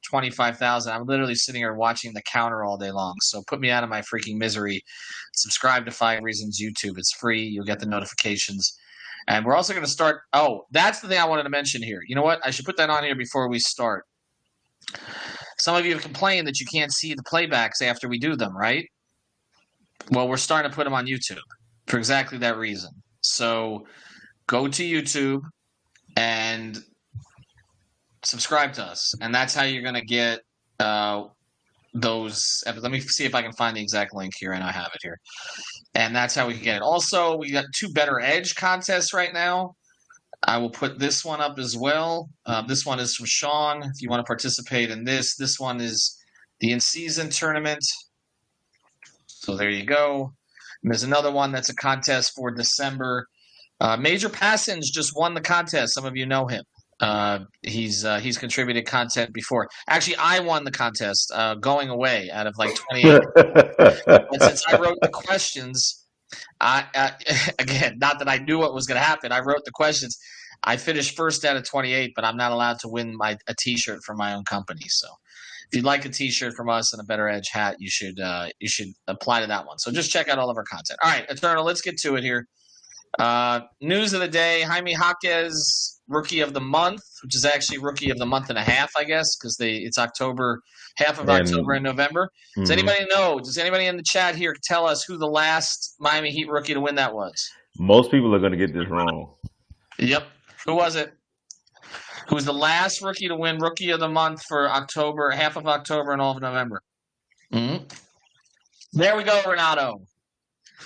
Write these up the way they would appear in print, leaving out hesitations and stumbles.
25,000. I'm literally sitting here watching the counter all day long. So put me out of my freaking misery. Subscribe to 5 Reasons YouTube. It's free. You'll get the notifications. And we're also going to start. Oh, that's the thing I wanted to mention here. You know what? I should put that on here before we start. Some of you have complained that you can't see the playbacks after we do them, right? Well, we're starting to put them on YouTube for exactly that reason. So go to YouTube and subscribe to us. And that's how you're going to get those. Let me see if I can find the exact link here. And I have it here. And that's how we can get it. Also, we got 2 Better Edge contests right now. I will put this one up as well. This one is from Sean. If you want to participate in this one is the in-season tournament. So there you go. And there's another one that's a contest for December. Major Passage just won the contest. Some of you know him. He's contributed content before. Actually, I won the contest going away out of like 28. And since I wrote the questions, again, not that I knew what was going to happen. I wrote the questions. I finished first out of 28, but I'm not allowed to win a T-shirt from my own company. So if you'd like a T-shirt from us and a Better Edge hat, you should apply to that one. So just check out all of our content. All right, Eternal, let's get to it here. News of the day, Jaime Jaquez, Rookie of the Month, which is actually Rookie of the Month and a half, I guess, because it's October, half of October and November. Does anybody know? Does anybody in the chat here tell us who the last Miami Heat rookie to win that was? Most people are going to get this wrong. Yep. Who was it? Who was the last rookie to win Rookie of the Month for October, half of October and all of November? Mm-hmm. There we go, Renato.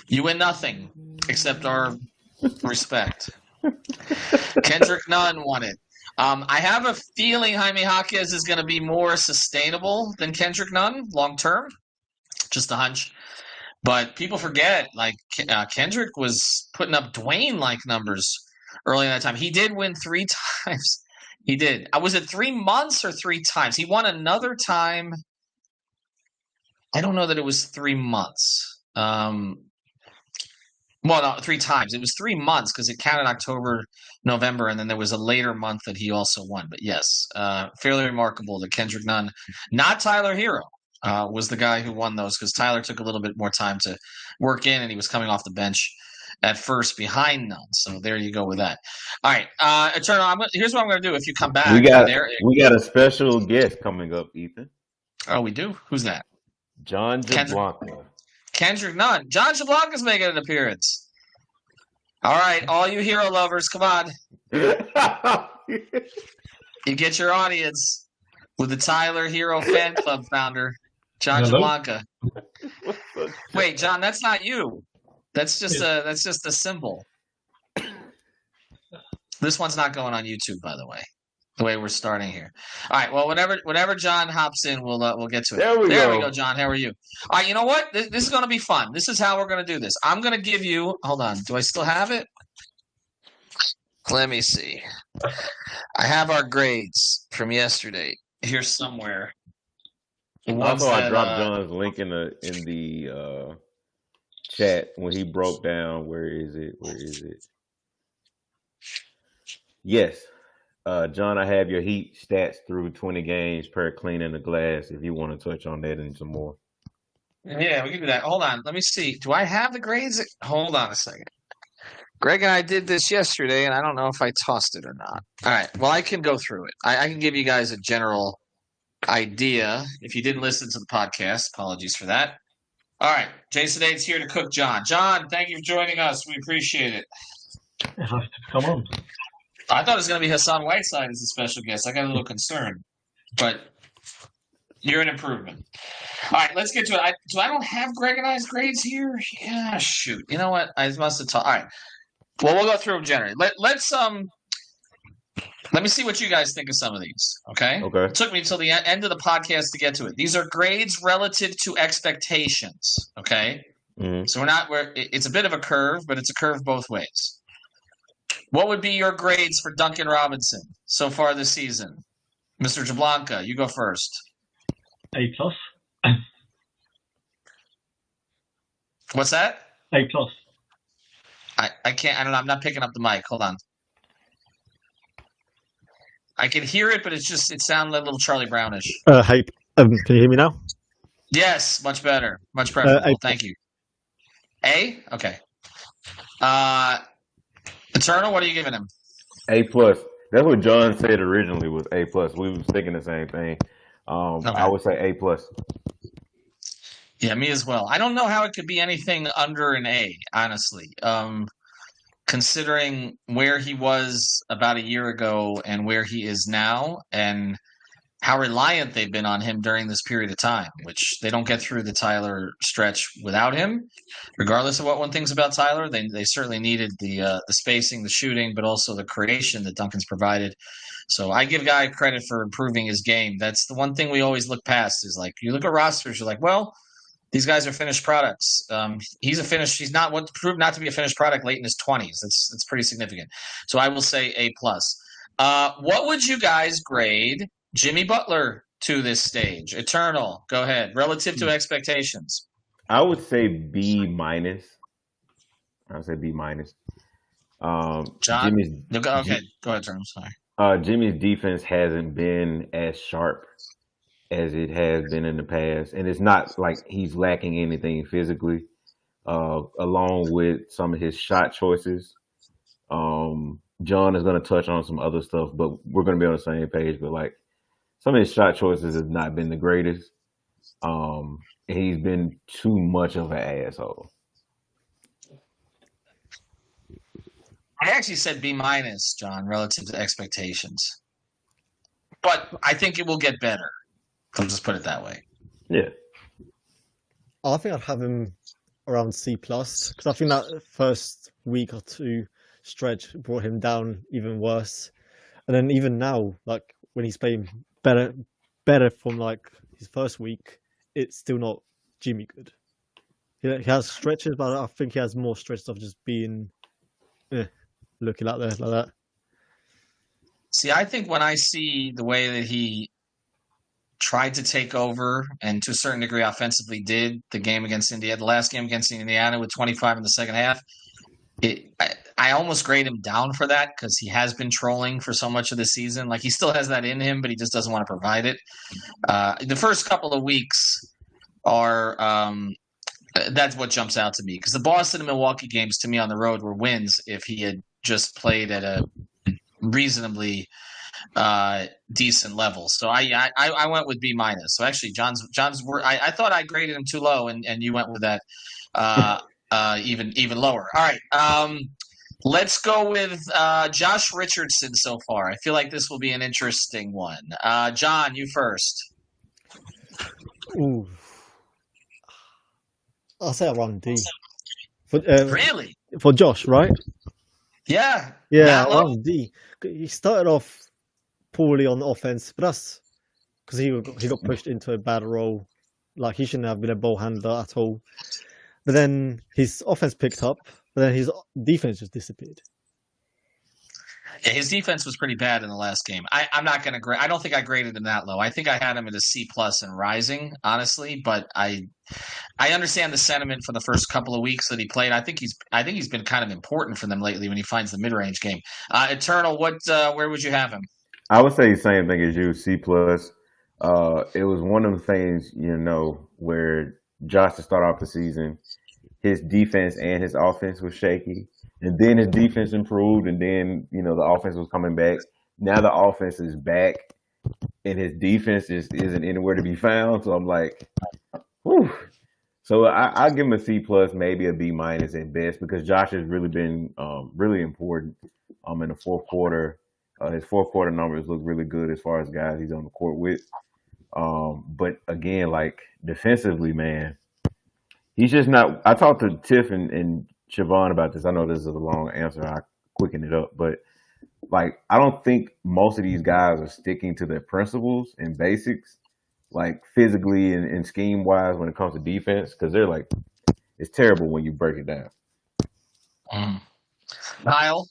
You win nothing except our respect. Kendrick Nunn won it. I have a feeling Jaime Jaquez is going to be more sustainable than Kendrick Nunn long term. Just a hunch. But people forget, like Kendrick was putting up Dwayne-like numbers early in that time. He did win 3 times. He did. Was it 3 months or 3 times? He won another time. I don't know that it was 3 months. Well, no, 3 times. It was 3 months because it counted October, November, and then there was a later month that he also won. But yes, fairly remarkable that Kendrick Nunn, not Tyler Herro, was the guy who won those because Tyler took a little bit more time to work in, and he was coming off the bench at first behind Nunn. So there you go with that. All right, Eternal. Here's what I'm going to do. If you come back, we got a special guest coming up, Ethan. Oh, we do. Who's that? John Jablonka. Kendrick Nunn. John Jablonka's making an appearance. All right, all you Herro lovers, come on. You get your audience with the Tyler Herro fan club founder, John Jablonka. Wait, John, that's not you. That's just a symbol. This one's not going on YouTube, by the way. The way we're starting here. All right. Well, whenever John hops in, we'll get to it. There we go, John. How are you? All right. You know what? This is going to be fun. This is how we're going to do this. I'm going to give you. Hold on. Do I still have it? Let me see. I have our grades from yesterday here somewhere. Also, I dropped John's link in the chat when he broke down. Where is it? Yes. John, I have your Heat stats through 20 games per cleaning the glass if you want to touch on that and some more. Yeah, we can do that. Hold on. Let me see. Do I have the grades? Hold on a second. Greg and I did this yesterday, and I don't know if I tossed it or not. All right. Well, I can go through it. I can give you guys a general idea. If you didn't listen to the podcast, apologies for that. All right. Jason Aid's here to cook John. John, thank you for joining us. We appreciate it. Come on. I thought it was going to be Hassan Whiteside as a special guest. I got a little concerned, but you're an improvement. All right, let's get to it. I don't have Greg and I's grades here? Yeah, shoot. You know what? I must have taught. All right. Well, we'll go through them generally. Let me see what you guys think of some of these. Okay. Okay. It took me until the end of the podcast to get to it. These are grades relative to expectations. Okay. Mm-hmm. So it's a bit of a curve, but it's a curve both ways. What would be your grades for Duncan Robinson so far this season? Mr. Jablonka, you go first. A+. What's that? A+. I can't. I don't know. I'm not picking up the mic. Hold on. I can hear it, but it sounded a little Charlie Brownish. Hey, can you hear me now? Yes, much better. Much preferable. A+. Thank you. A? Okay. Eternal, what are you giving him? A+. That's what John said originally was A+. We were thinking the same thing. Okay. I would say A+. Yeah, me as well. I don't know how it could be anything under an A, honestly. Considering where he was about a year ago and where he is now, and how reliant they've been on him during this period of time, which they don't get through the Tyler stretch without him. Regardless of what one thinks about Tyler, they certainly needed the spacing, the shooting, but also the creation that Duncan's provided. So I give Guy credit for improving his game. That's the one thing we always look past is like you look at rosters, you're like, well, these guys are finished products. He's not what proved not to be a finished product late in his 20s. That's pretty significant. So I will say A+. What would you guys grade Jimmy Butler to this stage? Eternal, go ahead. Relative to expectations. I would say B-. I would say B-. John? Go ahead, Eternal. Sorry. Jimmy's defense hasn't been as sharp as it has been in the past. And it's not like he's lacking anything physically, along with some of his shot choices. John is going to touch on some other stuff, but we're going to be on the same page. But like some of his shot choices have not been the greatest. He's been too much of an asshole. I actually said B-, John, relative to expectations. But I think it will get better. I'll just put it that way. Yeah. I think I'd have him around C+, because I think that first week or two stretch brought him down even worse. And then even now, like when he's playing better from like his first week, it's still not Jimmy good. He has stretches, but I think he has more stretches of just being looking out there like that. See, I think when I see the way that he tried to take over and to a certain degree offensively did the game against Indiana, the last game against Indiana with 25 in the second half, I almost grade him down for that because he has been trolling for so much of the season. Like he still has that in him, but he just doesn't want to provide it. The first couple of weeks are that's what jumps out to me because the Boston and Milwaukee games to me on the road were wins if he had just played at a reasonably decent level. So I went with B-. So actually, John's I thought I graded him too low, and you went with that even lower. All right, let's go with Josh Richardson so far. I feel like this will be an interesting one. John, you first. Ooh. I'll say around D. Really? For Josh, right? Yeah. Yeah, around D. He started off poorly on offense, but that's because he got pushed into a bad role. Like he shouldn't have been a ball handler at all. But then his offense picked up, but then his defense just disappeared. Yeah, his defense was pretty bad in the last game. I'm not going to grade. I don't think I graded him that low. I think I had him at a C+ and rising, honestly. But I understand the sentiment for the first couple of weeks that he played. I think he's been kind of important for them lately when he finds the mid-range game. Eternal, where would you have him? I would say the same thing as you, C+. It was one of the things, where Josh to start off the season, his defense and his offense was shaky. And then his defense improved, and then, the offense was coming back. Now the offense is back, and his defense just isn't anywhere to be found. So I'm like, whew. So I'll give him a C+, maybe a B- at best, because Josh has really been really important in the fourth quarter. His fourth quarter numbers look really good as far as guys he's on the court with. But again, like defensively, man, he's just not. I talked to Tiff and Siobhan about this. I know this is a long answer. I quicken it up, but like I don't think most of these guys are sticking to their principles and basics, like physically and scheme wise when it comes to defense, because they're like it's terrible when you break it down. Kyle,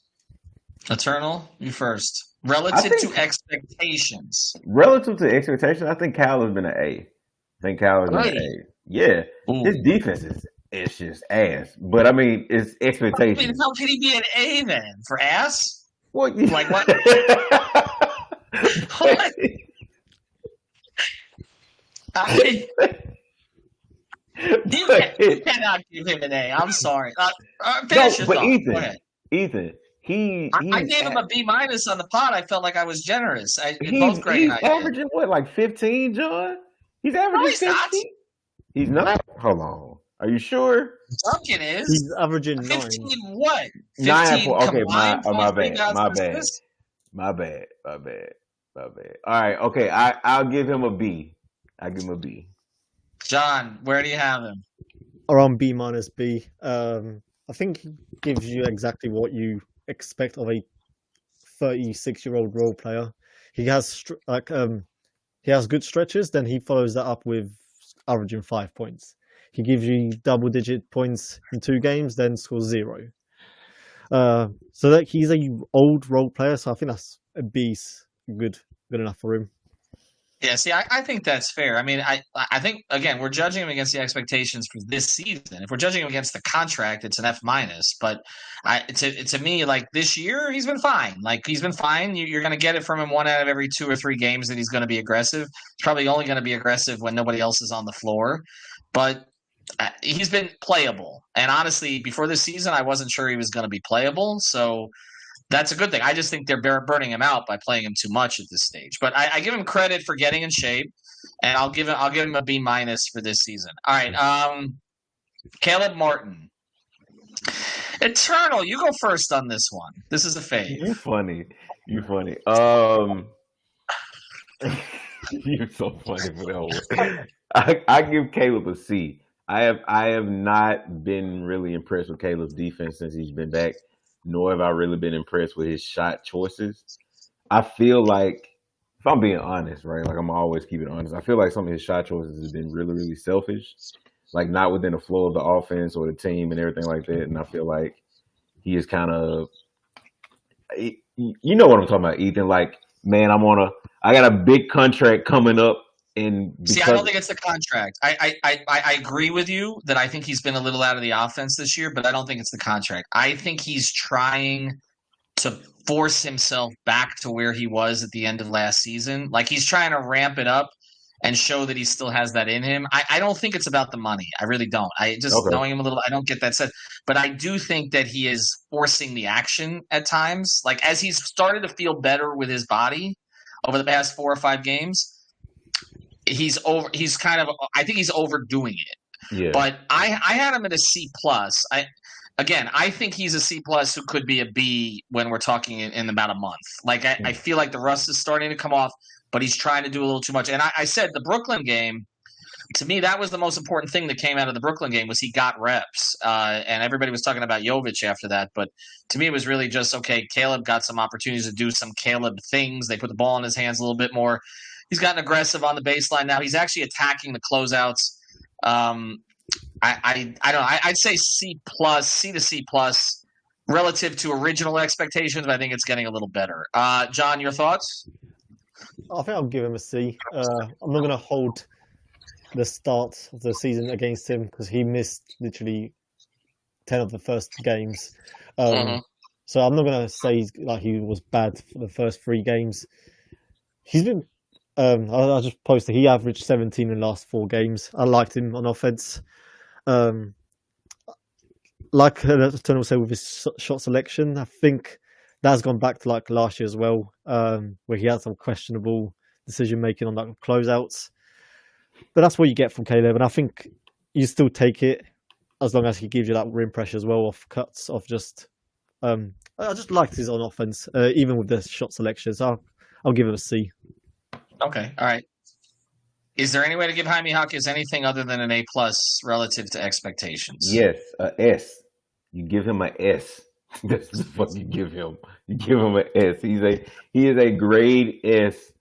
Eternal, you first. Relative to expectations. Relative to expectations, I think Kyle has been an A. I think Kyle has been an A. Yeah, his defense it's just ass. But I mean, it's expectations. How could he be an A then? For ass? What? Like what? What? I, you cannot give him an A. I'm sorry. Finish No, your but thought. Go ahead. Ethan, I gave him a B minus on the pod. I felt like I was generous. Both Greg and he's I averaging did. what, like 15, John? He's No, averaging he's not. 15. He's not. Hold on. Are you sure? Duncan is. He's averaging 15 9. what? 9. 15 Okay, combined my points, bad. rebounds, My and bad. assists? My bad. All right. Okay. I'll give him a B. I'll give him a B. John, where do you have him? Around B minus B. I think he gives you exactly what you expect of a 36-year-old role player. He has he has good stretches, then he follows that up with averaging 5 points. He gives you double-digit points in 2 games, then scores 0. So that he's a old role player, so I think that's a B's good enough for him. Yeah, see, I think that's fair. I mean, I think again we're judging him against the expectations for this season. If we're judging him against the contract, it's an F minus. But to me, like this year, he's been fine. Like he's been fine. You're going to get it from him 1 out of every 2 or 3 games that he's going to be aggressive. He's probably only going to be aggressive when nobody else is on the floor. But he's been playable. And honestly, before this season, I wasn't sure he was going to be playable. So that's a good thing. I just think they're burning him out by playing him too much at this stage. But I give him credit for getting in shape, and I'll give him a B minus for this season. All right, Caleb Martin, Eternal. You go first on this one. This is a fave. You funny. You're so funny for that one. I give Caleb a C. I have not been really impressed with Caleb's defense since he's been back, nor have I really been impressed with his shot choices. I feel like, if I'm being honest, right, like I'm always keeping honest, I feel like some of his shot choices have been really, really selfish, like not within the flow of the offense or the team and everything like that. And I feel like he is kind of, you know what I'm talking about, Ethan? Like, man, I got a big contract coming up. See, I don't think it's the contract. I agree with you that I think he's been a little out of the offense this year, but I don't think it's the contract. I think he's trying to force himself back to where he was at the end of last season. Like he's trying to ramp it up and show that he still has that in him. I don't think it's about the money. I really don't. Knowing him a little, I don't get that sense. But I do think that he is forcing the action at times. Like as he's started to feel better with his body over the past 4 or 5 games, I think he's overdoing it. Yeah. But I had him at a C plus. I think he's a C plus who could be a B when we're talking in about a month. Like I feel like the rust is starting to come off, but he's trying to do a little too much. And I said the Brooklyn game, to me, that was the most important thing that came out of the Brooklyn game was he got reps. And everybody was talking about Jovic after that. But to me, it was really just, okay, Caleb got some opportunities to do some Caleb things. They put the ball in his hands a little bit more. He's gotten aggressive on the baseline now. He's actually attacking the closeouts. I don't know. I'd say C to C plus relative to original expectations, but I think it's getting a little better. John, your thoughts? I think I'll give him a C. I'm not going to hold the start of the season against him because he missed literally 10 of the first games. So I'm not going to say like he was bad for the first 3 games. He's been I just posted he averaged 17 in the last 4 games. I liked him on offense. Like Eternal said with his shot selection, I think that's gone back to like last year as well, where he had some questionable decision making on like closeouts. But that's what you get from Caleb, and I think you still take it as long as he gives you that rim pressure as well, off cuts, off just. I just liked his on offense, even with the shot selection. So I'll give him a C. Okay, all right. Is there any way to give Jaime Jaquez anything other than an A plus relative to expectations? Yes, a S. You give him a S. That's what you give him. You give him an S. He is a grade S.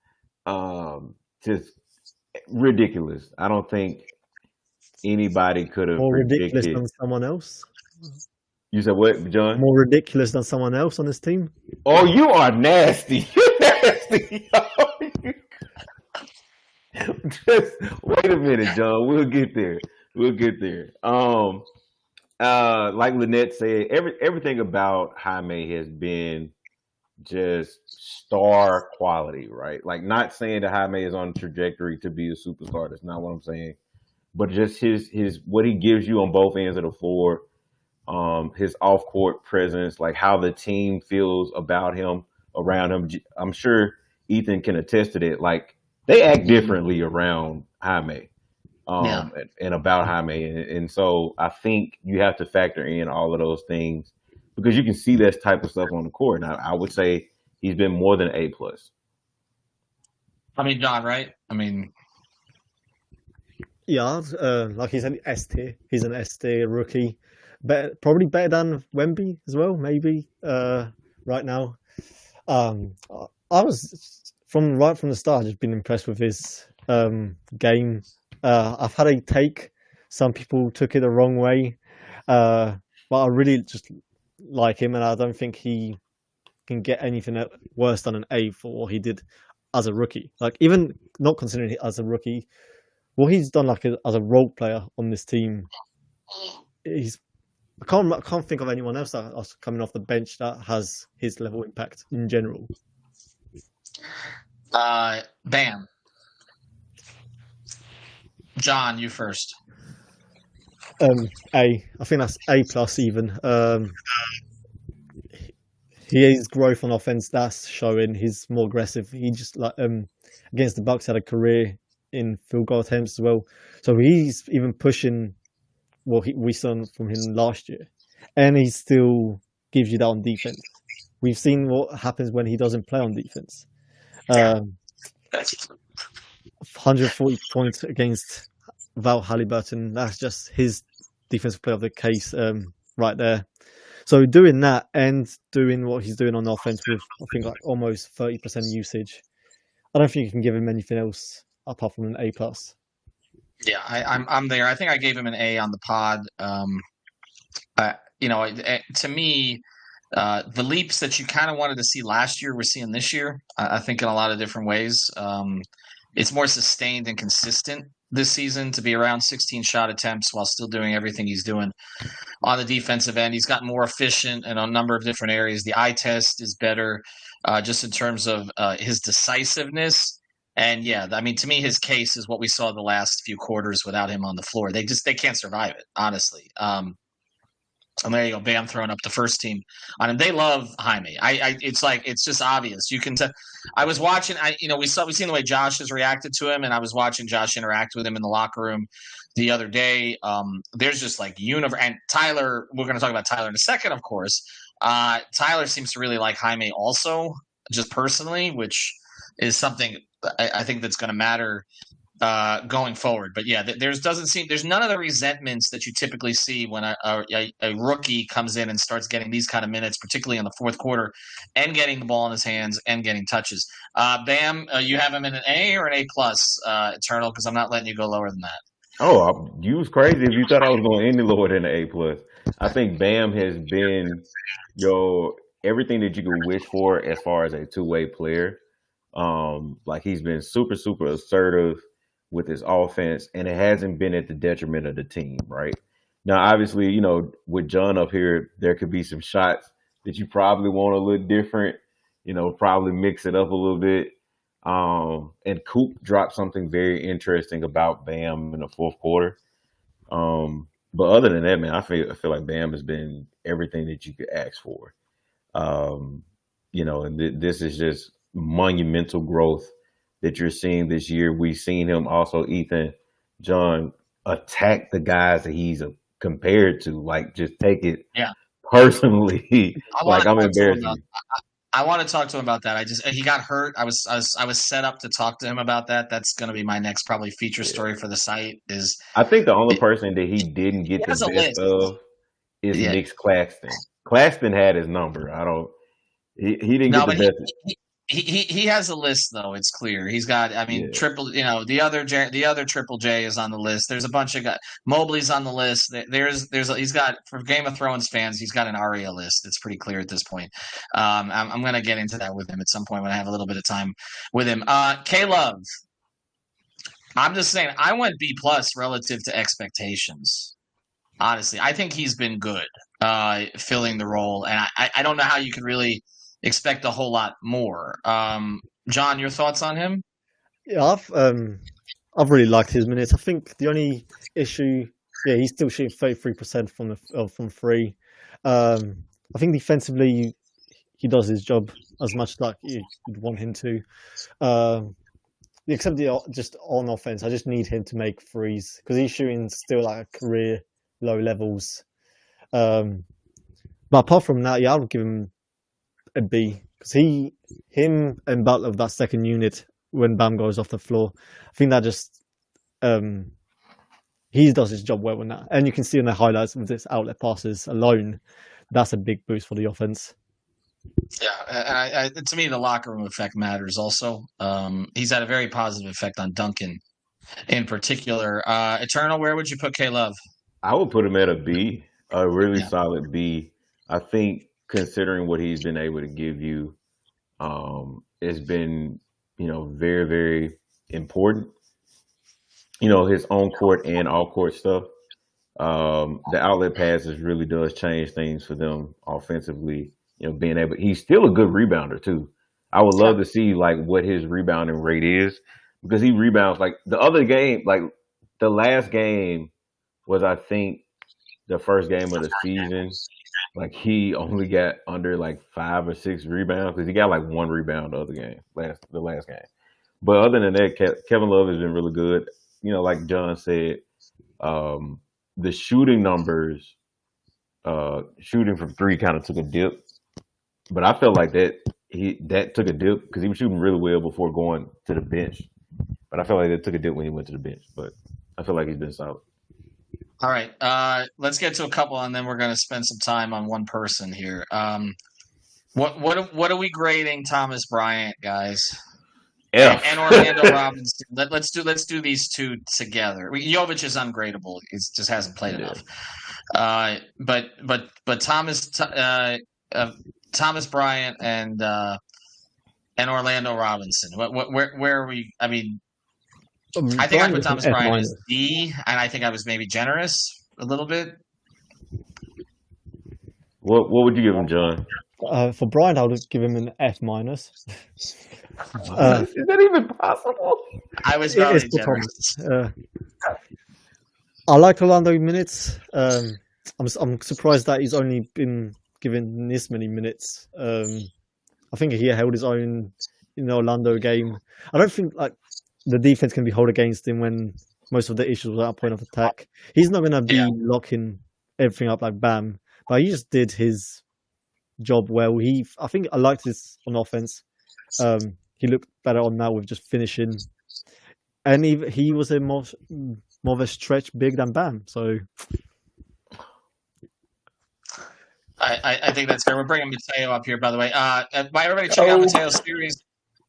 Just ridiculous. I don't think anybody could have predicted. Ridiculous than someone else. You said what, John? More ridiculous than someone else on this team. Oh, you are nasty. You're nasty. Just wait a minute, John. We'll get there. Like Lynette said, everything about Jaime has been just star quality, right? Like, not saying that Jaime is on a trajectory to be a superstar. That's not what I'm saying. But just his what he gives you on both ends of the floor, his off court presence, like how the team feels about him, around him. I'm sure Ethan can attest to that. Like, they act differently around Jaime, Yeah. and about Jaime, and so I think you have to factor in all of those things because you can see this type of stuff on the court. And I would say he's been more than A plus. I mean, John, right? I mean, Yeah, like he's an S tier. He's an S tier rookie. Probably better than Wemby as well, maybe, right now. I was right from the start just been impressed with his game. I've had a take. Some people took it the wrong way, but I really just like him, and I don't think he can get anything worse than an A for what he did as a rookie. Like, even not considering it as a rookie, what he's done as a role player on this team, I can't think of anyone else that's coming off the bench that has his level impact in general. Bam. John, you first. I think that's A plus even. His growth on offense, that's showing. He's more aggressive. He just against the Bucks had a career in field goal attempts as well. So he's even pushing what we saw from him last year, and he still gives you that on defense. We've seen what happens when he doesn't play on defense. 140 points against Val Halliburton. That's just his defensive player of the case right there. So doing that and doing what he's doing on offense with, I think, like almost 30% usage, I don't think you can give him anything else apart from an A plus. Yeah, I'm there. I think I gave him an A on the pod. To me, the leaps that you kind of wanted to see last year, we're seeing this year. I think in a lot of different ways. It's more sustained and consistent this season to be around 16 shot attempts while still doing everything he's doing on the defensive end. He's gotten more efficient in a number of different areas. The eye test is better, just in terms of his decisiveness. And yeah, I mean, to me, his case is what we saw the last few quarters without him on the floor. They can't survive it, honestly. And there you go, Bam throwing up the first team on him. They love Jaime. It's just obvious. You can tell. I was watching. We seen the way Josh has reacted to him, and I was watching Josh interact with him in the locker room the other day. There's just like and Tyler. We're going to talk about Tyler in a second, of course. Tyler seems to really like Jaime also, just personally, which is something I think that's going to matter going forward. But yeah, there's none of the resentments that you typically see when a rookie comes in and starts getting these kind of minutes, particularly in the fourth quarter, and getting the ball in his hands and getting touches. Bam, you have him in an A or an A plus, Eternal, because I'm not letting you go lower than that. Oh, you was crazy if you thought I was going any lower than an A plus. I think Bam has been everything that you could wish for as far as a two-way player. Like, he's been super, super assertive with his offense, and it hasn't been at the detriment of the team, right? Now, obviously, with John up here, there could be some shots that you probably want a little different, probably mix it up a little bit. And Coop dropped something very interesting about Bam in the fourth quarter. But other than that, man, I feel like Bam has been everything that you could ask for. And this is just monumental growth that you're seeing this year. We've seen him also, Ethan, John, attack the guys that he's compared to. Like, just take it personally. Like, I'm embarrassed. I want to talk to him about that. He got hurt. I was set up to talk to him about that. That's going to be my next probably feature story for the site. I think the only person that he didn't get the best of is Nick Claxton. Claxton had his number. He didn't get the best. He has a list though. It's clear he's got. Triple. The other Triple J is on the list. There's a bunch of guys. Mobley's on the list. He's got, for Game of Thrones fans, he's got an Arya list. It's pretty clear at this point. I'm going to get into that with him at some point when I have a little bit of time with him. K-Love. I'm just saying, I went B plus relative to expectations. Honestly, I think he's been good filling the role, and I don't know how you could really. expect a whole lot more. John, your thoughts on him? Yeah, I've really liked his minutes. I think the only issue, yeah, he's still shooting 33% from three. I think defensively he does his job as much like you'd want him to. Except just on offense, I just need him to make threes because he's shooting still like career low levels. But apart from that, yeah, I would give him a B because him and Butler of that second unit when Bam goes off the floor, I think that just he does his job well in that, and you can see in the highlights with his outlet passes alone, that's a big boost for the offense. Yeah, and to me, the locker room effect matters also. He's had a very positive effect on Duncan in particular. Eternal, where would you put K-Love? I would put him at a B, a really solid B. I think considering what he's been able to give you, it's been, very, very important. His on court and off court stuff. The outlet passes really does change things for them offensively. Being able, he's still a good rebounder too. I would love to see like what his rebounding rate is because he rebounds like the other game, like the last game was I think the first game of the season. Like he only got under like 5 or 6 rebounds because he got like 1 rebound the other game, the last game. But other than that, Kevin Love has been really good. Like John said, the shooting numbers, shooting from 3 kind of took a dip. But I felt like that took a dip because he was shooting really well before going to the bench. But I felt like it took a dip when he went to the bench. But I feel like he's been solid. All right, let's get to a couple, and then we're going to spend some time on one person here. What are we grading Thomas Bryant, guys? F. And Orlando Robinson. Let's do these two together. Jovic is ungradable; he just hasn't played enough. But Thomas Bryant and Orlando Robinson. Where are we? I mean, I think I put Thomas Bryant as D, and I think I was maybe generous a little bit. What would you give him, John? For Bryant, I would give him an F minus. Is that even possible? I was very generous. I like Orlando minutes. I'm surprised that he's only been given this many minutes. I think he held his own in the Orlando game. I don't think like the defense can be held against him when most of the issues were at point of attack. He's not going to be locking everything up like Bam, but he just did his job well. I think I liked this on offense. He looked better on that with just finishing, and he was a more of a stretch big than Bam. So I think that's fair. We're bringing Mateo up here, by the way. Everybody check out Mateo's series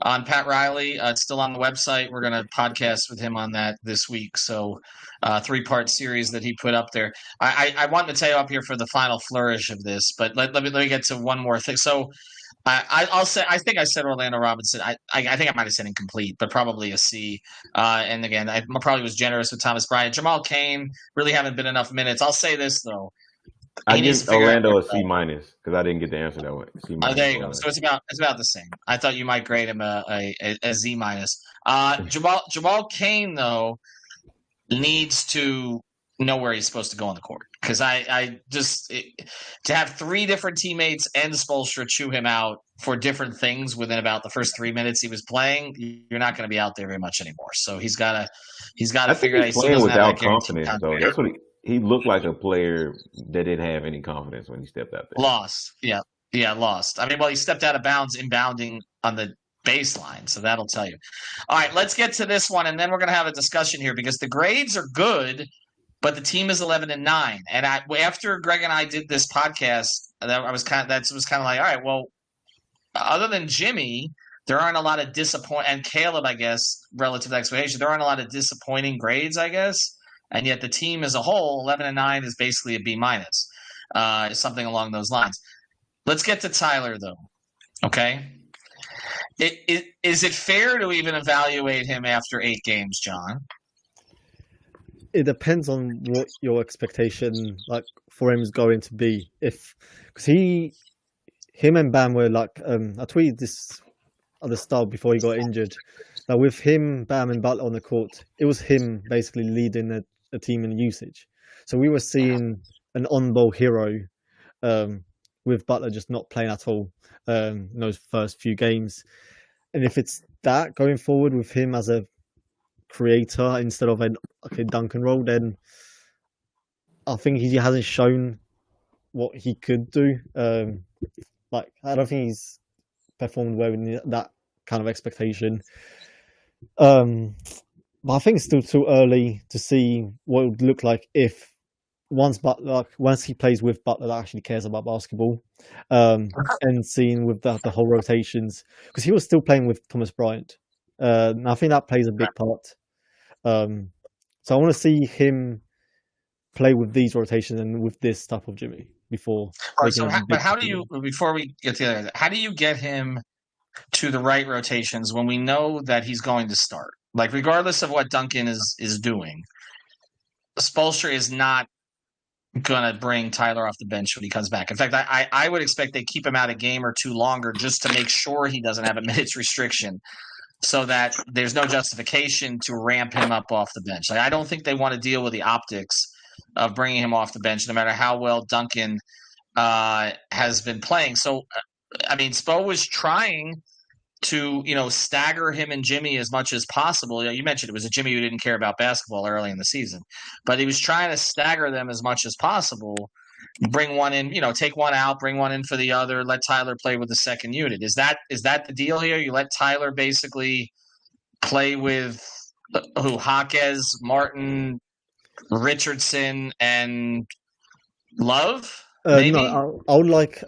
on Pat Riley. It's still on the website. We're going to podcast with him on that this week. So 3-part series that he put up there. I want Mateo up here for the final flourish of this, but let me get to one more thing. So I'll say I think I said Orlando Robinson. I think I might have said incomplete, but probably a C. And again, I probably was generous with Thomas Bryant. Jamal Cain really haven't been enough minutes. I'll say this though. I give Orlando a C minus because I didn't get the answer that way. C minus. There you go. So it's about the same. I thought you might grade him a Z minus. Jamal Cain though needs to know where he's supposed to go on the court because to have 3 different teammates and Spoelstra chew him out for different things within about the first 3 minutes he was playing, you're not going to be out there very much anymore. So he's got to figure out. He's playing without confidence though. That's what he looked like a player that didn't have any confidence when he stepped out there. Lost. Yeah, lost. I mean, well, he stepped out of bounds inbounding on the baseline, so that'll tell you. All right, let's get to this one, and then we're going to have a discussion here because the grades are good, but the team is 11-9. And after Greg and I did this podcast, that was kind of like, all right, well, other than Jimmy, there aren't a lot of and Caleb, I guess, relative to expectation, there aren't a lot of disappointing grades, I guess. And yet the team as a whole, 11-9, is basically a B minus, something along those lines. Let's get to Tyler, though. Okay, is it fair to even evaluate him after 8 games, John? It depends on what your expectation for him is going to be. Because he him and Bam were like I tweeted this at the start before he got injured. That with him, Bam, and Butler on the court, it was him basically leading a team in usage. So we were seeing an on-ball hero with Butler just not playing at all in those first few games. And if it's that going forward with him as a creator instead of a Duncan role, then I think he hasn't shown what he could do. Like I don't think he's performed well in that kind of expectation. But I think it's still too early to see what it would look like if once he plays with Butler that actually cares about basketball, and seeing with the whole rotations, because he was still playing with Thomas Bryant. And I think that plays a big part. So I want to see him play with these rotations and with this type of Jimmy before. Right, but how do you, before we get to the other, how do you get him to the right rotations when we know that he's going to start? Like, regardless of what Duncan is doing, Spoelstra is not going to bring Tyler off the bench when he comes back. In fact, I would expect they keep him out a game or two longer just to make sure he doesn't have a minutes restriction, so that there's no justification to ramp him up off the bench. Like, I don't think they want to deal with the optics of bringing him off the bench, no matter how well Duncan has been playing. So, I mean, Spo was trying to, stagger him and Jimmy as much as possible. You mentioned it was a Jimmy who didn't care about basketball early in the season, but he was trying to stagger them as much as possible. Bring one in, take one out, bring one in for the other, let Tyler play with the second unit. Is that the deal here? You let Tyler basically play with Jaquez, Martin, Richardson, and Love? Maybe? No, I would like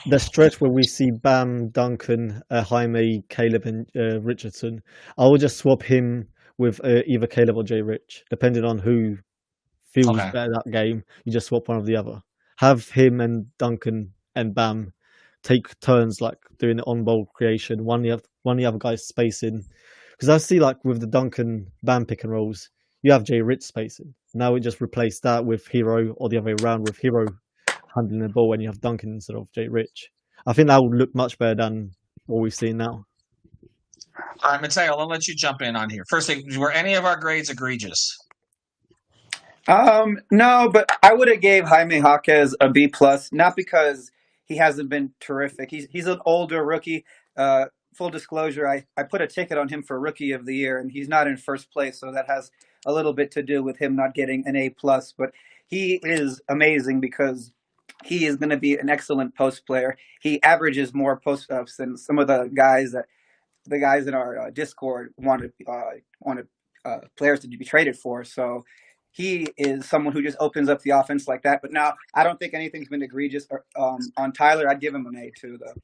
the stretch where we see Bam, Duncan, Jaime, Caleb, and Richardson. I will just swap him with either Caleb or Jay Rich, depending on who feels better that game. You just swap one of the other. Have him and Duncan and Bam take turns like doing the on-ball creation. One the other guy's spacing. Because I see like with the Duncan Bam pick and rolls, you have Jay Rich spacing. Now we just replace that with Herro, or the other way around with Herro handling the ball when you have Duncan instead of Jay Rich. I think that would look much better than what we've seen now. All right, Mateo, I'll let you jump in on here. First thing, were any of our grades egregious? No, but I would have gave Jaime Jaquez a B+, not because he hasn't been terrific. He's an older rookie. Full disclosure, I put a ticket on him for Rookie of the Year, and he's not in first place, so that has a little bit to do with him not getting an A+. But he is amazing because he is going to be an excellent post player. He averages more post-ups than some of the guys in our Discord wanted players to be traded for. So he is someone who just opens up the offense like that. But now I don't think anything's been egregious on Tyler. I'd give him an A too, though.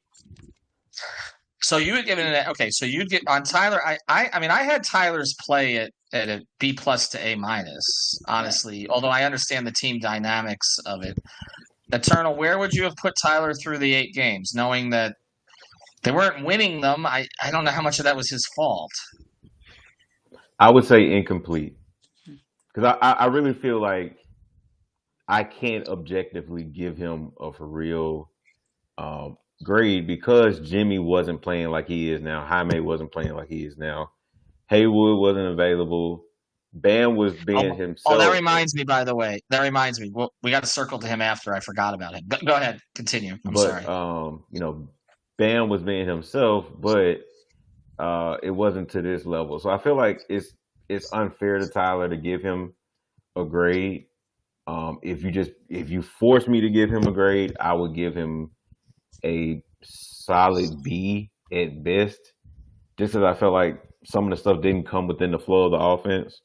So you would give it an A. Okay, so you'd get on Tyler. I mean, I had Tyler's play at a B+ to A-, honestly. Although I understand the team dynamics of it. Eternal, where would you have put Tyler through the 8 games, knowing that they weren't winning them? I don't know how much of that was his fault. I would say incomplete. Because I really feel like I can't objectively give him a for real grade because Jimmy wasn't playing like he is now. Jaime wasn't playing like he is now. Haywood wasn't available. Bam was being himself. Oh, that reminds me, by the way. That reminds me. Well, we got to circle to him after. I forgot about him. Go ahead. Continue. I'm sorry. Bam was being himself, but it wasn't to this level. So I feel like it's unfair to Tyler to give him a grade. If you force me to give him a grade, I would give him a solid B at best, just as I felt like some of the stuff didn't come within the flow of the offense.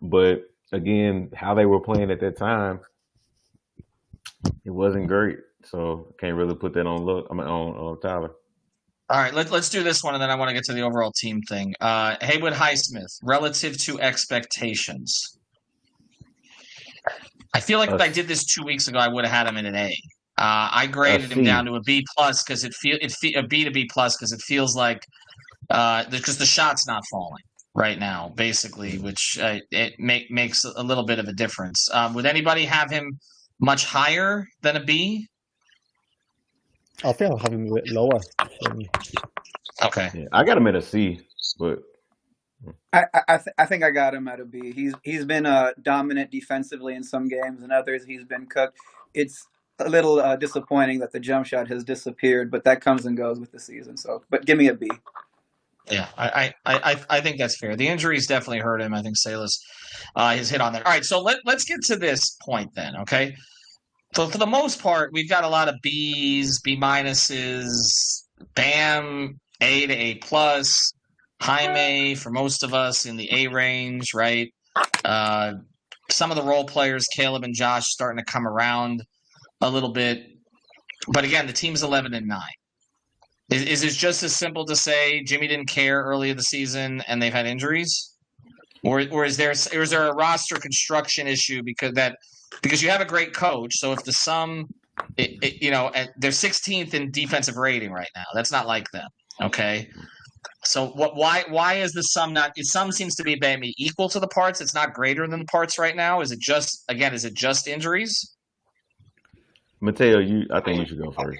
But again, how they were playing at that time, it wasn't great. So can't really put that on Tyler. All right, let's do this one, and then I want to get to the overall team thing. Haywood Highsmith, relative to expectations. I feel like if I did this 2 weeks ago, I would have had him in an A. I graded him down to a B+ because a B to B+ because it feels like because the shot's not falling right now, basically, which it makes a little bit of a difference. Would anybody have him much higher than a B? I think I'll have him a bit lower. Okay. Yeah, I got him at a C, but I think I got him at a B. He's been dominant defensively in some games, and others he's been cooked. It's a little disappointing that the jump shot has disappeared, but that comes and goes with the season. So, but give me a B. Yeah, I think that's fair. The injuries definitely hurt him. I think Salas has hit on that. All right, so let's get to this point then, okay? So for the most part, we've got a lot of Bs, B minuses, Bam, A to A plus, Jaime for most of us in the A range, right? Some of the role players, Caleb and Josh, starting to come around a little bit. But again, the team's 11-9. Is it just as simple to say Jimmy didn't care early in the season and they've had injuries, or is there a roster construction issue because you have a great coach? So if the sum, they're 16th in defensive rating right now. That's not like them. Okay, so why is the sum not? The sum seems to be maybe equal to the parts. It's not greater than the parts right now. Is it just injuries? Mateo, I think you should go first.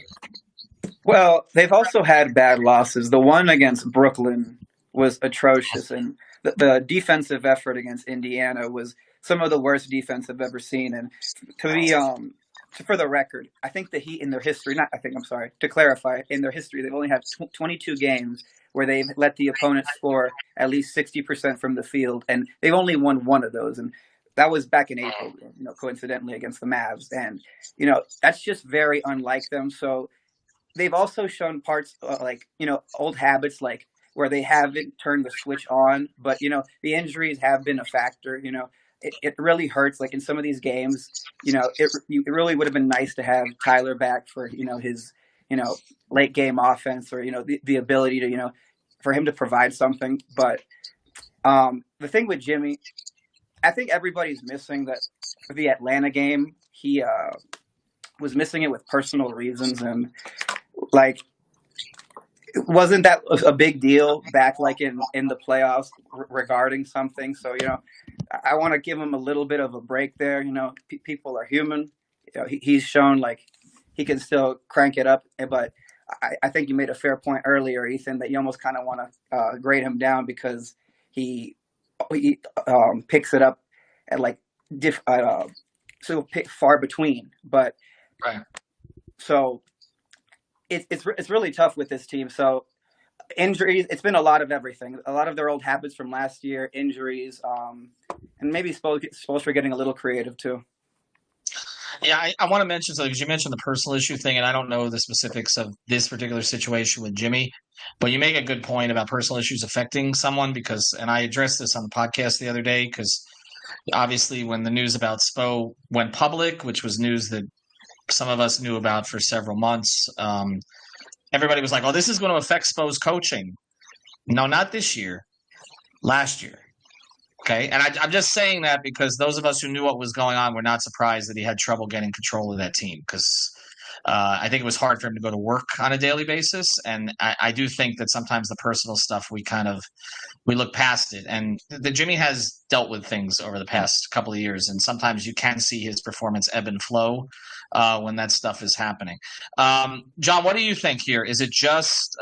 Well, they've also had bad losses. The one against Brooklyn was atrocious, and the defensive effort against Indiana was some of the worst defense I've ever seen. And for the record, I think the Heat in their history, to clarify, in their history, they've only had 22 games where they've let the opponent score at least 60% from the field, and they've only won one of those. And that was back in April, coincidentally against the Mavs. And, that's just very unlike them. So they've also shown parts old habits, like where they haven't turned the switch on, but the injuries have been a factor. It really hurts. Like in some of these games, it really would have been nice to have Tyler back for his late game offense, or the ability to for him to provide something. But the thing with Jimmy, I think everybody's missing that for the Atlanta game. He was missing it with personal reasons, and wasn't that a big deal back in the playoffs regarding something? So I want to give him a little bit of a break there. People are human. He's shown he can still crank it up, but I think you made a fair point earlier, Ethan, that you almost kind of want to grade him down because he picks it up at far between. But right. So it's really tough with this team. So injuries, it's been a lot of everything. A lot of their old habits from last year, injuries, and maybe Spoelstra getting a little creative too. Yeah, I want to mention something because you mentioned the personal issue thing, and I don't know the specifics of this particular situation with Jimmy, but you make a good point about personal issues affecting someone and I addressed this on the podcast the other day because obviously when the news about Spo went public, which was news that some of us knew about for several months, everybody was like, oh, this is going to affect Spo's coaching. No, not this year, last year. Okay, and I'm just saying that because those of us who knew what was going on were not surprised that he had trouble getting control of that team because I think it was hard for him to go to work on a daily basis. And I do think that sometimes the personal stuff, we look past it. And the Jimmy has dealt with things over the past couple of years, and sometimes you can see his performance ebb and flow when that stuff is happening. John, what do you think here? Is it just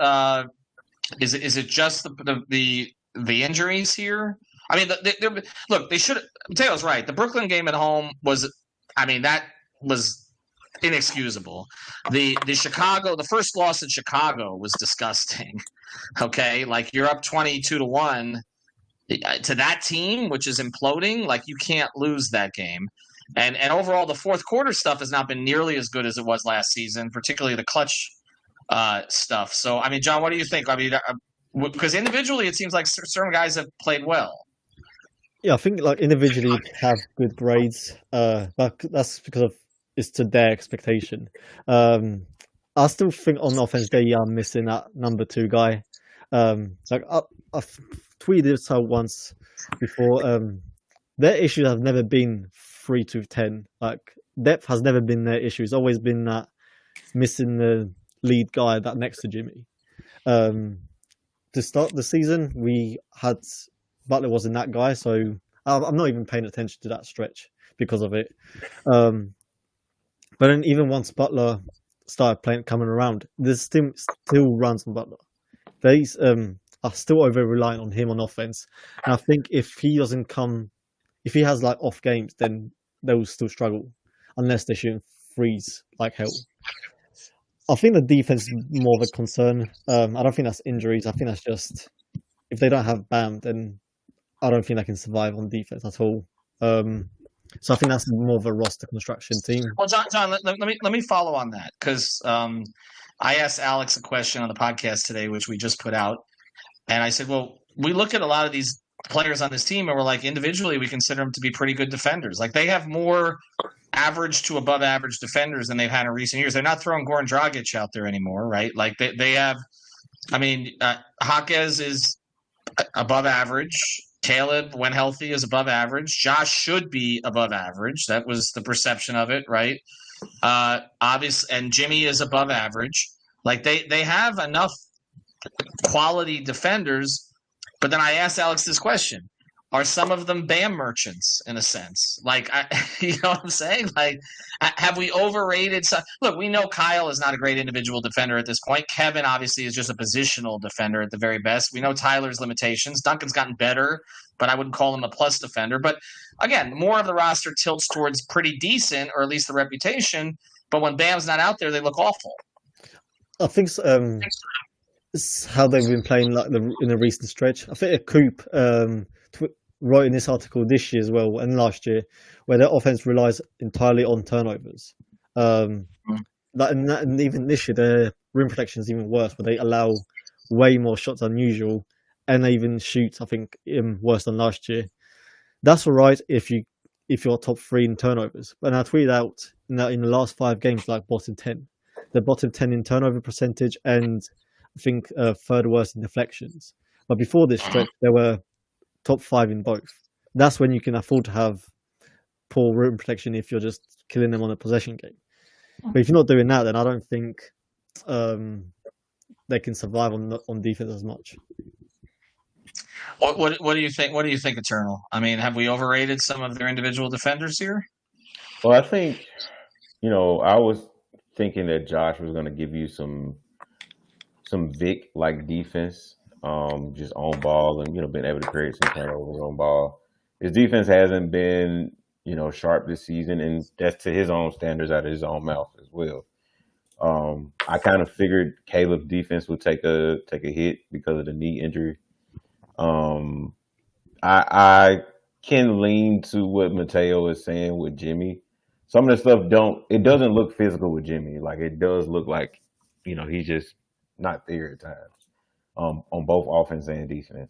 is it just the injuries here? I mean, look, they should. Mateo's right. The Brooklyn game at home that was inexcusable. The first loss in Chicago was disgusting. Okay, you're up 22-1 to that team, which is imploding. You can't lose that game. And overall, the fourth quarter stuff has not been nearly as good as it was last season, particularly the clutch stuff. So, I mean, John, what do you think? I mean, because individually, it seems like certain guys have played well. Yeah, I think individually have good grades, but that's because it's to their expectation. I still think on offense they are missing that number 2 guy. I've tweeted this out once before. Their issues have never been 3 to 10. Depth has never been their issue. It's always been that missing the lead guy that next to Jimmy. To start the season, we had Butler wasn't that guy, so I'm not even paying attention to that stretch because of it. But then even once Butler started coming around, there's still runs on Butler. They are still over reliant on him on offense, and I think if he has like off games, then they will still struggle unless they shoot threes like hell. I think the defense is more of a concern. I don't think that's injuries. I think that's just if they don't have Bam, then I don't think they can survive on defense at all. So I think that's more of a roster construction team. Well, John, let me follow on that because I asked Alex a question on the podcast today, which we just put out, and I said, well, we look at a lot of these players on this team, and we're like, individually, we consider them to be pretty good defenders. Like they have more average to above average defenders than they've had in recent years. They're not throwing Goran Dragic out there anymore, right? Like they have. I mean, Jaquez is above average. Caleb, when healthy, is above average. Josh should be above average. That was the perception of it, right? Obvious, and Jimmy is above average. Like they have enough quality defenders. But then I asked Alex this question: are some of them Bam merchants in a sense? Like, you know what I'm saying? Like, have we overrated? Look, we know Kyle is not a great individual defender at this point. Kevin obviously is just a positional defender at the very best. We know Tyler's limitations. Duncan's gotten better, but I wouldn't call him a plus defender. But again, more of the roster tilts towards pretty decent, or at least the reputation. But when Bam's not out there, they look awful. I think it's how they've been playing like in the recent stretch. I think Coop wrote in this article this year as well and last year, where their offense relies entirely on turnovers. And even this year, their rim protection is even worse, where they allow way more shots than usual, and they even shoot, I think, worse than last year. That's all right if you're top 3 in turnovers. And I tweeted out in the last 5 games, like bottom 10, they're bottom 10 in turnover percentage, and I think third worst in deflections. But before this stretch, they were top 5 in both. That's when you can afford to have poor rim protection if you're just killing them on a possession game. But if you're not doing that, then I don't think they can survive on defense as much. What do you think? What do you think, Eternal? I mean, have we overrated some of their individual defenders here? Well, I think, I was thinking that Josh was going to give you some Vic-like defense, just on ball and, being able to create some turnovers on ball. His defense hasn't been, sharp this season, and that's to his own standards out of his own mouth as well. I kind of figured Caleb's defense would take a hit because of the knee injury. I can lean to what Mateo is saying with Jimmy. Some of the stuff doesn't look physical with Jimmy. Like it does look like, he's just not there at times, on both offense and defense.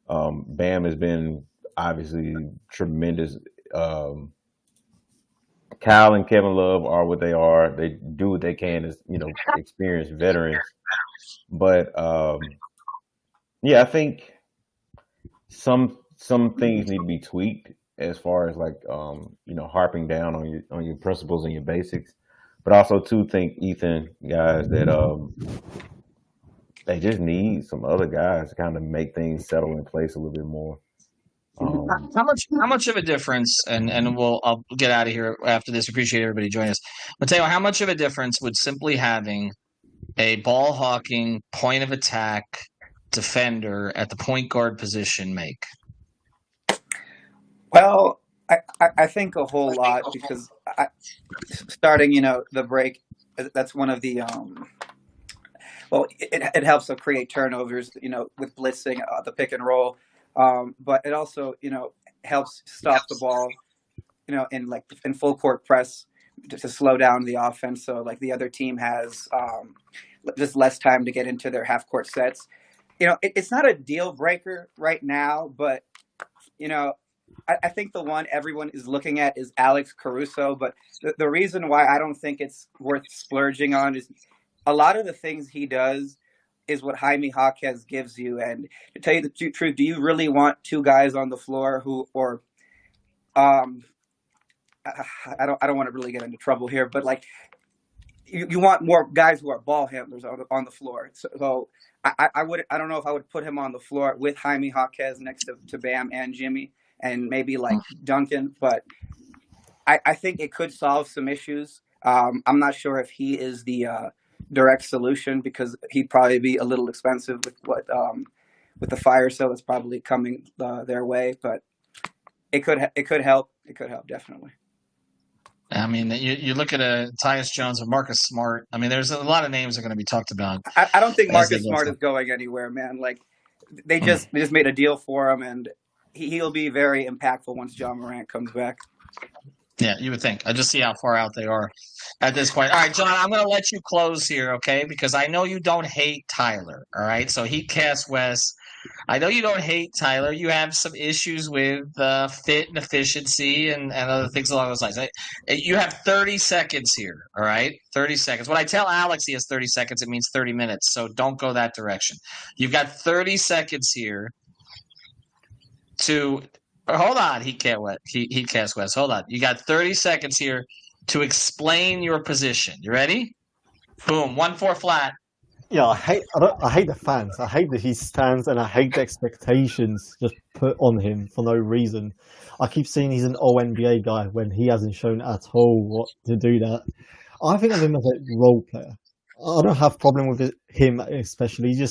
Bam has been obviously tremendous. Kyle and Kevin Love are what they are. They do what they can as, experienced veterans. But I think some things need to be tweaked as far as like harping down on your principles and your basics. But also too think, Ethan, guys, that they just need some other guys to kind of make things settle in place a little bit more. How much of a difference, and I'll get out of here after this. Appreciate everybody joining us. Mateo, how much of a difference would simply having a ball hawking point of attack defender at the point guard position make? Well, I think a whole lot, because starting the break, that's one of the it helps to create turnovers, with blitzing, the pick and roll. But it also, helps stop the ball, in full court press to slow down the offense. So like the other team has just less time to get into their half court sets. It's not a deal breaker right now, but, I think the one everyone is looking at is Alex Caruso. But the reason why I don't think it's worth splurging on is a lot of the things he does is what Jaime Jaquez gives you. And to tell you the truth, do you really want 2 guys on the floor I don't want to really get into trouble here, but like you want more guys who are ball handlers on the floor. So I don't know if I would put him on the floor with Jaime Jaquez next to Bam and Jimmy and maybe like Duncan, but I think it could solve some issues. I'm not sure if he is the direct solution because he'd probably be a little expensive with the fire sale that's probably coming their way. But it could help. It could help definitely. I mean, you look at Tyus Jones or Marcus Smart. I mean, there's a lot of names that are going to be talked about. I don't think Marcus Smart is going anywhere, man. Like they just made a deal for him, and he'll be very impactful once John Morant comes back. Yeah, you would think. I just see how far out they are at this point. All right, John, I'm going to let you close here, okay? Because I know you don't hate Tyler, all right? So Heatcast West, I know you don't hate Tyler. You have some issues with fit and efficiency and other things along those lines. You have 30 seconds here, all right? 30 seconds. When I tell Alex he has 30 seconds, it means 30 minutes, so don't go that direction. You've got 30 seconds here to – hold on, Heatcast West. Hold on. You got 30 seconds here to explain your position. You ready? Boom. 1-4 flat. Yeah, I hate the fans. I hate that he stands, and I hate the expectations just put on him for no reason. I keep saying he's an all-NBA guy when he hasn't shown at all what to do that. I think of him as a role player. I don't have a problem with him especially. You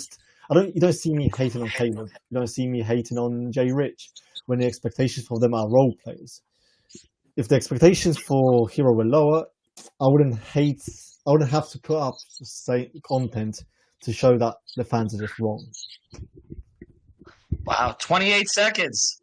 don't see me hating on Haywood. You don't see me hating on Jay Rich when the expectations for them are role players. If the expectations for Herro were lower, I wouldn't have to put up the same content to show that the fans are just wrong. Wow, 28 seconds.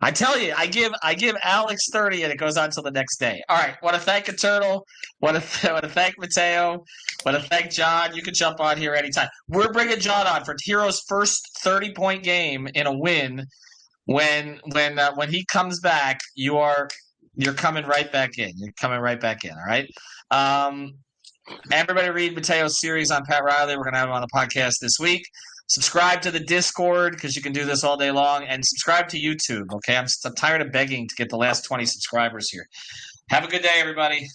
I tell you, I give Alex 30 and it goes on till the next day. All right, want to thank Eternal. Want to thank Mateo. Want to thank John. You can jump on here anytime. We're bringing John on for Herro's first 30-point game in a win. When he comes back, you're coming right back in. You're coming right back in. All right. Everybody read Mateo's series on Pat Riley. We're going to have him on the podcast this week. Subscribe to the Discord because you can do this all day long, and subscribe to YouTube. Okay, I'm tired of begging to get the last 20 subscribers here. Have a good day, everybody.